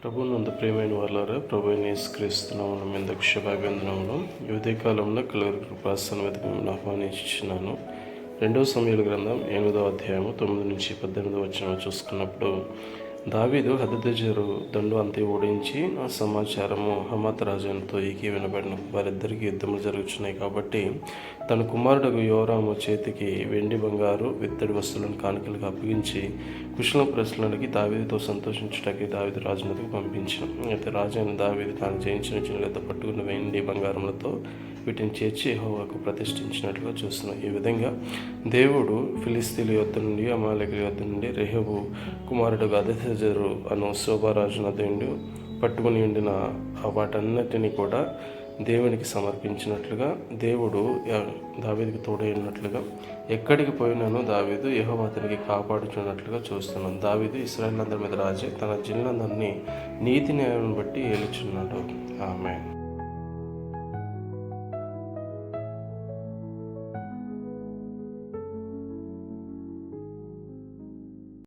ప్రభునందు ప్రియమైన వాళ్ళారా, ప్రభువుని యేసుక్రీస్తునామమున మీ అందరికీ శుభాభివందనములు. ఈ ఉదయకాలంలో కలుగురు కృపాసన మీదకి మిమ్మల్ని ఆహ్వానించుచున్నాను. 2 సమూయేలు గ్రంథం 8వ అధ్యాయము 9-18 వచనం చూసుకున్నప్పుడు, దావీదు హదదెజరు దండు అంతే ఓడించి ఆ సమాచారము హమాత్ రాజుతో వినబడిన. వారిద్దరికీ యుద్ధములు జరుగుతున్నాయి కాబట్టి తన కుమారుడు యోరాము చేతికి వెండి బంగారు విత్తడి వస్తువులను కానుకలకు అప్పగించి కుశల ప్రశ్నలకి దావీదుతో సంతోషించడానికి దావీదు రాజునకు పంపించిన. అయితే రాజు అయిన దావీదు తాను జయించిన చిన్నలతో పట్టుకున్న వెండి బంగారములతో వీటిని చేర్చి యెహోవాకు ప్రతిష్ఠించినట్లుగా చూస్తున్నాం. ఈ విధంగా దేవుడు ఫిలిస్తీన్ల యొద్ద నుండి, అమాలేకుల యొద్ద నుండి రెహోబు కుమారుడు హదదెజరు అను శోభారాజు నది నుండి పట్టుకుని ఉండిన వాటన్నిటిని కూడా దేవునికి సమర్పించినట్లుగా, దేవుడు దావీదుకి తోడైనట్లుగా, ఎక్కడికి పోయినానో దావీదు యెహోవా అతనికి కాపాడుచున్నట్లుగా చూస్తున్నాం. దావీదు ఇశ్రాయేలు అందరి మీద రాజే, తన జిల్లందరినీ నీతి న్యాయం బట్టి ఏలుచున్నాడు. ఆమేన్.